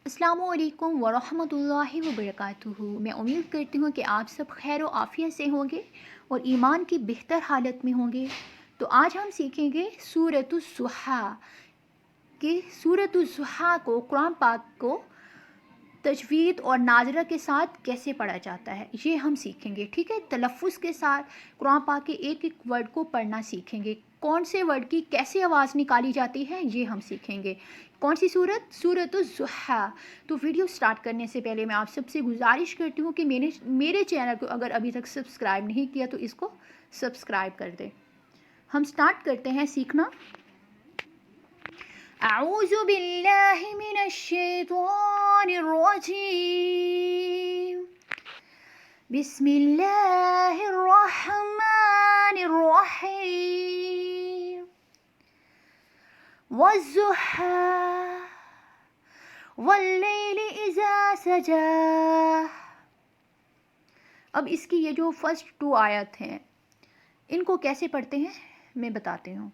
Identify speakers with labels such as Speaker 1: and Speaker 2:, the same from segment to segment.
Speaker 1: अस्सलामु अलैकुम वरहमतुल्लाहि वबरकातुहू। मैं उम्मीद करती हूँ कि आप सब खैर व आफ़ियत से होंगे और ईमान की बेहतर हालत में होंगे। तो आज हम सीखेंगे सूरतुज़्ज़ुहा कि सूरतुज़्ज़ुहा को कुरान पाक को तजवीद और नाज़रा के साथ कैसे पढ़ा जाता है, ये हम सीखेंगे। ठीक है, तलफ़्फ़ुज़ के साथ कुरान पाक के एक एक वर्ड को पढ़ना सीखेंगे। कौन से वर्ड की कैसे आवाज़ निकाली जाती है ये हम सीखेंगे। कौन सी सूरत? सूरतुज़्ज़ुहा। तो वीडियो स्टार्ट करने से पहले मैं आप सबसे गुजारिश करती हूँ कि मेरे चैनल को अगर अभी तक सब्सक्राइब नहीं किया तो इसको सब्सक्राइब कर दें। हम स्टार्ट करते हैं सीखना। अऊज़ु बिल्लाहि मिनश्शैतानिर्रजीम। बिस्मिल्लाहिर्रहमानिर्रहीम। वज़्ज़ुहा वल्लैलि इज़ा सजा। अब इसकी ये जो फर्स्ट 2 आयत हैं इनको कैसे पढ़ते हैं मैं बताती हूँ।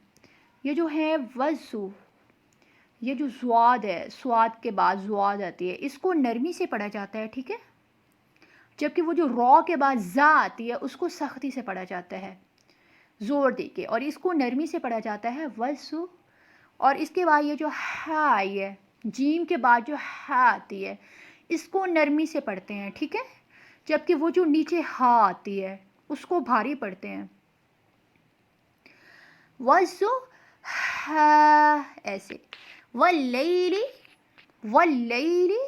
Speaker 1: ये जो है वज़्ज़ु, ये जो ज़्वाद है, स्वाद के बाद ज़्वाद आती है, इसको नरमी से पढ़ा जाता है। ठीक है, जबकि वो जो रॉ के बाद ज़ा आती है उसको सख्ती से पढ़ा जाता है, ज़ोर दे के, और इसको नरमी से पढ़ा जाता है वज़्ज़ु। और इसके बाद ये जो हा आई है, जीम के बाद जो हा आती है इसको नरमी से पढ़ते हैं। ठीक है, जबकि वो जो नीचे हा आती है उसको भारी पढ़ते हैं। वज़्ज़ु हा ऐसे। वल्लैली, वल्लैली।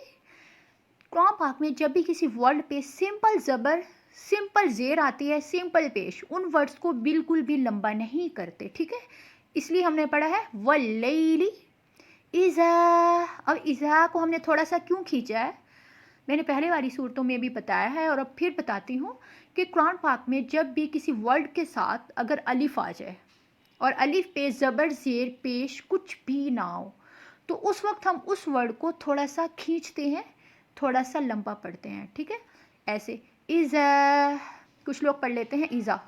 Speaker 1: कुरान पाक में जब भी किसी वर्ड पे सिंपल ज़बर, सिंपल ज़ेर आती है, सिंपल पेश, उन वर्ड्स को बिल्कुल भी लंबा नहीं करते। ठीक है, इसलिए हमने पढ़ा है वल्लैली इज़ा। अब इज़ा को हमने थोड़ा सा क्यों खींचा है मैंने पहले वाली सूरतों में भी बताया है और अब फिर बताती हूँ कि कुरान पाक में जब भी किसी वर्ड के साथ अगर अलिफ आ जाए और अलिफ पे ज़बर ज़ेर पेश कुछ भी ना हो तो उस वक्त हम उस वर्ड को थोड़ा सा खींचते हैं, थोड़ा सा लंबा पढ़ते हैं। ठीक है, ऐसे इज़ा, कुछ लोग पढ़ लेते हैं इज़ा,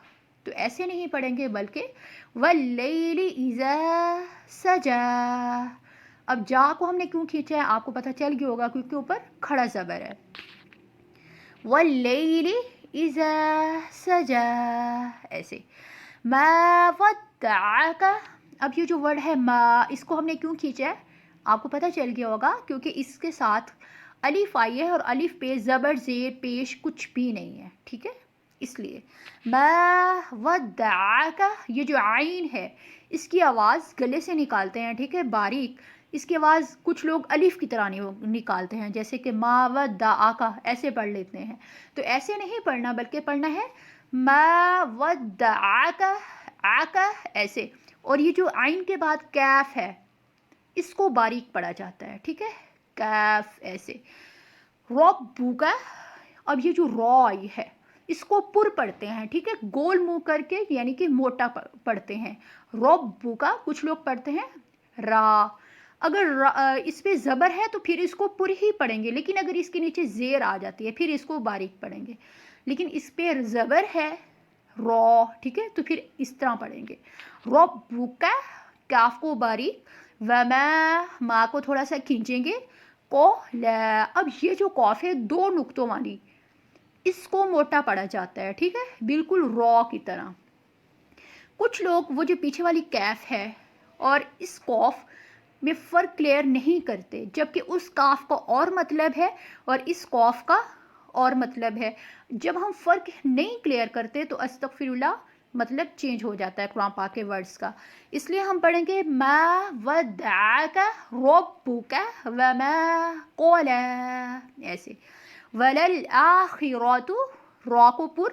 Speaker 1: तो ऐसे नहीं पढ़ेंगे बल्कि वल्लैलि इज़ा सजा। अब जा को हमने क्यों खींचा है आपको पता चल गया होगा, क्योंकि ऊपर खड़ा ज़बर है। वल्लैलि इज़ा सजा ऐसे। मा वद्दअका। अब ये जो वर्ड है मा, इसको हमने क्यों खींचा है आपको पता चल गया होगा, क्योंकि इसके साथ अलिफ आई है और अलिफ पे ज़बर ज़ेर पेश कुछ भी नहीं है। ठीक है, इसलिए मा वद्दअका, ये जो आइन है इसकी आवाज़ गले से निकालते हैं। ठीक है, बारीक, इसकी आवाज़ कुछ लोग अलिफ की तरह निकालते हैं, जैसे कि मा वद्दअका ऐसे पढ़ लेते हैं। तो ऐसे नहीं पढ़ना बल्कि पढ़ना है मा वद्दअका, आका ऐसे। और ये जो आइन के बाद कैफ है इसको बारीक पढ़ा जाता है। ठीक है, कैफ ऐसे। रब्बुका। अब ये जो रॉ आई है इसको पुर पढ़ते हैं। ठीक है, गोल मुंह करके, यानी कि मोटा पढ़ते हैं। रब्बुका, कुछ लोग पढ़ते हैं रा। अगर इस पे ज़बर है तो फिर इसको पुर ही पढ़ेंगे, लेकिन अगर इसके नीचे ज़ेर आ जाती है फिर इसको बारीक पढ़ेंगे। लेकिन इस पे ज़बर है रॉ, ठीक है, तो फिर इस तरह पढ़ेंगे रब्बुका, काफ को बारीक, वमा, मा को थोड़ा सा खींचेंगे, को ला। अब ये जो कॉफ है 2 नुक्तों वाली, इसको मोटा पढ़ा जाता है। ठीक है, बिल्कुल रॉ की तरह। कुछ लोग वो जो पीछे वाली कैफ है और इस कॉफ में फ़र्क क्लियर नहीं करते, जबकि उस काफ का और मतलब है और इस कॉफ का और मतलब है। जब हम फ़र्क नहीं क्लियर करते तो अस्तगफिरुल्लाह मतलब चेंज हो जाता है कुरान पाक के वर्ड्स का। इसलिए हम पढ़ेंगे मा वद्दअका रब्बुका वमा क़ला ऐसे। वलल आखिरतु, रॉ को पुर,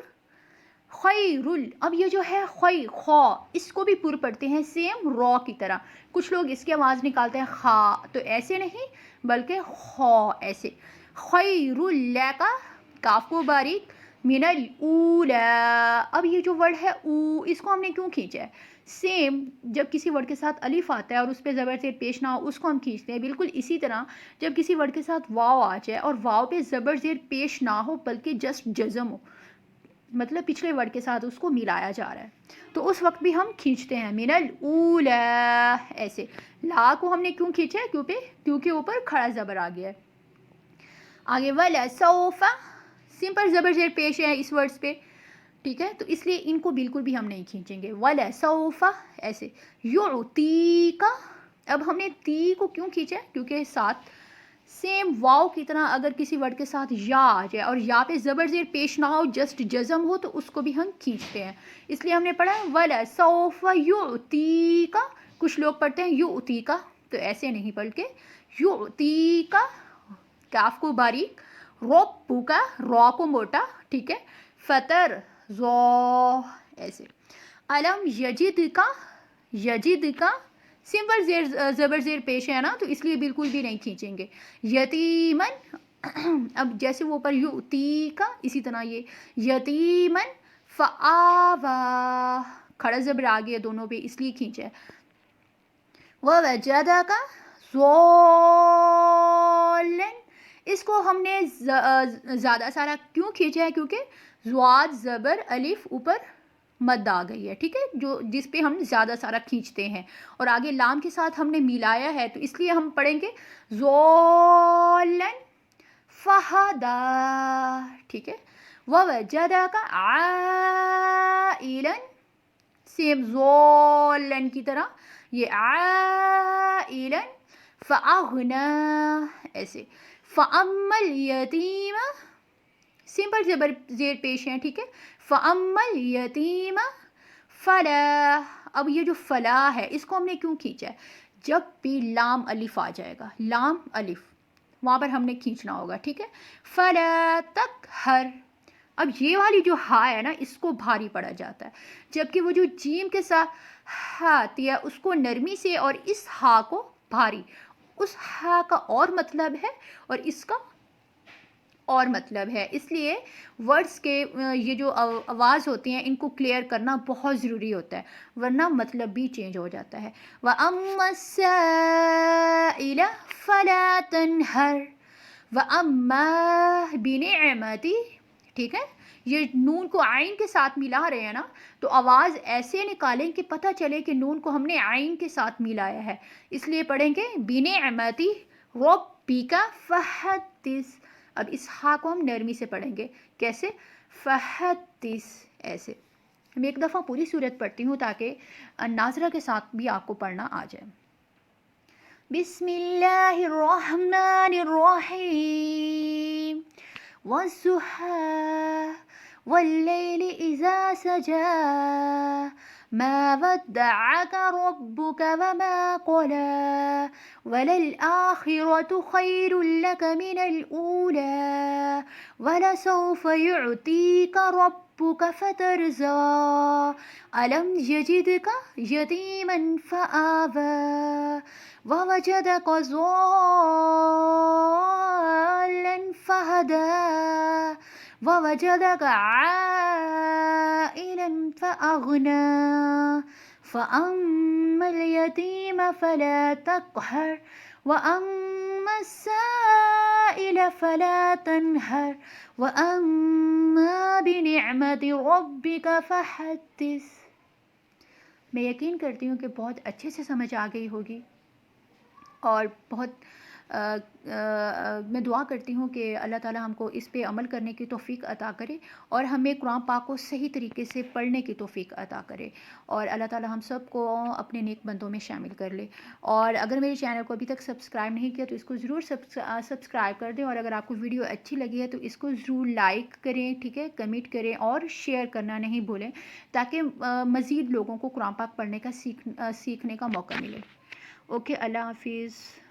Speaker 1: खैरुल। अब ये जो है खै, खौ, इसको भी पुर पढ़ते हैं सेम रॉ की तरह। कुछ लोग इसकी आवाज़ निकालते हैं खा, तो ऐसे नहीं बल्कि खौ ऐसे। खैरुल लका, काफ को बारीक, मिनल ऊला। अब ये जो वर्ड है ऊ, इसको हमने क्यों खींचा है? सेम जब किसी वर्ड के साथ अलिफ आता है और उस पर ज़बर से पेश ना हो उसको हम खींचते हैं। बिल्कुल इसी तरह जब किसी वर्ड के साथ वाव आ जाए और वाव पे ज़बर ज़ेर पेश ना हो बल्कि जस्ट जज़म हो, मतलब पिछले वर्ड के साथ उसको मिलाया जा रहा है, तो उस वक्त भी हम खींचते हैं मिनल ऊला ऐसे। ला को हमने क्यों खींचा है? क्योंकि ऊपर खड़ा ज़बर आ गया है। आगे वला सौफा, सिंपल ज़बर ज़ेर पेश है इस वर्ड्स पे, ठीक है, तो इसलिए इनको बिल्कुल भी हम नहीं खींचेंगे। वला सौफा ऐसे। युतीका, अब हमने ती को क्यों खींचा है, क्योंकि साथ सेम वाव की तरह अगर किसी वर्ड के साथ या आ जाए और या पे ज़बर ज़ेर पेश ना हो, जस्ट जज़म हो, तो उसको भी हम खींचते हैं। इसलिए हमने पढ़ा वला सौफा युतीका। कुछ लोग पढ़ते हैं युतीका, तो ऐसे नहीं पढ़ के युतीका, काफ को बारीक, रब्बु का, रॉ को मोटा, ठीक है, फतर ज़ो ऐसे। अलम यजिद का सिंपल ज़ेर ज़बर ज़ेर पेश है ना, तो इसलिए बिल्कुल भी नहीं खींचेंगे। यतीमन, अब जैसे वो पर युती का, इसी तरह ये यतीमन फ़आवा, खड़ा ज़बर आ गया दोनों पे, इसलिए खींचा है। ववजदा का ज़ोलन, इसको हमने ज़्यादा सारा क्यों खींचा है, क्योंकि ज़्वाद ज़बर अलिफ ऊपर मद आ गई है, ठीक है, जो जिस पे हम ज़्यादा सारा खींचते हैं, और आगे लाम के साथ हमने मिलाया है, तो इसलिए हम पढ़ेंगे ज़ोलन फ़हदा, ठीक है। ववजदा का आइलन, सेम ज़ोलन की तरह ये आइलन फ़अग़ना ऐसे। फ़अम्मल यतीमा, सिंपल ज़बर ज़ेर पेश है, ठीक है, फ़अम्मल यतीमा फ़ला, अब ये जो फ़ला है इसको हमने क्यों खींचा है, जब भी लाम अलिफ आ जाएगा, लाम अलिफ वहाँ पर हमने खींचना होगा, ठीक है। फ़ला तक हर, अब ये वाली जो हा है ना, इसको भारी पड़ा जाता है, जबकि वो जो जीम के साथ हा आती है उसको नरमी से, और इस हा को भारी, उस हा का और मतलब है और इसका और मतलब है, इसलिए वर्ड्स के ये जो आवाज़ होती हैं इनको क्लियर करना बहुत ज़रूरी होता है, वरना मतलब भी चेंज हो जाता है। व अम्मा साइला फला तनहर, व अम्मा बिनिअमती, ठीक है, ये नून को आइन के साथ मिला रहे हैं ना, तो आवाज़ ऐसे निकालें कि पता चले कि नून को हमने आइन के साथ मिलाया है, इसलिए पढ़ेंगे बिनिअमती रब्बिका फहद्दिस। अब इस हा को हम नरमी से पढ़ेंगे, कैसे, फहद्दिस ऐसे। मैं एक दफ़ा पूरी सूरत पढ़ती हूँ ताकि नाज़रा के साथ भी आपको पढ़ना आ जाए। बिस्मिल्लाहिर्रहमानिर्रहीम वस्सुहा वल्लैलि इज़ा सजा मा वद्दअक रब्बुक वमा क़ला वललआखिरतु खैरुल लक मिनल ऊला वलसौफ युअतीक रब्बुक फतरज़ा अलम यजिदक यतीमन फ़आवा ववजदक ज़ाल्लन फ़हदा ववजदक आइलन फ़अग़ना फ़अम्मा اليتيم فلا تقهر وأما السائل فلا تنهر وأما بنعمة ربك فحدث। मैं यकीन करती हूँ कि बहुत अच्छे से समझ आ गई होगी, और बहुत मैं दुआ करती हूँ कि अल्लाह ताला हमको इस पे अमल करने की तौफ़ीक अता करे, और हमें कुरान पाक को सही तरीके से पढ़ने की तौफ़ीक अता करे, और अल्लाह ताला हम सब को अपने नेक बंदों में शामिल कर ले। और अगर मेरे चैनल को अभी तक सब्सक्राइब नहीं किया तो इसको ज़रूर सब्सक्राइब कर दें, और अगर आपको वीडियो अच्छी लगी है तो इसको ज़रूर लाइक करें, ठीक है, कमेंट करें और शेयर करना नहीं भूलें, ताकि मज़ीद लोगों को कुरान पाक पढ़ने का सीखने का मौका मिले। ओके, अल्लाह हाफिज़।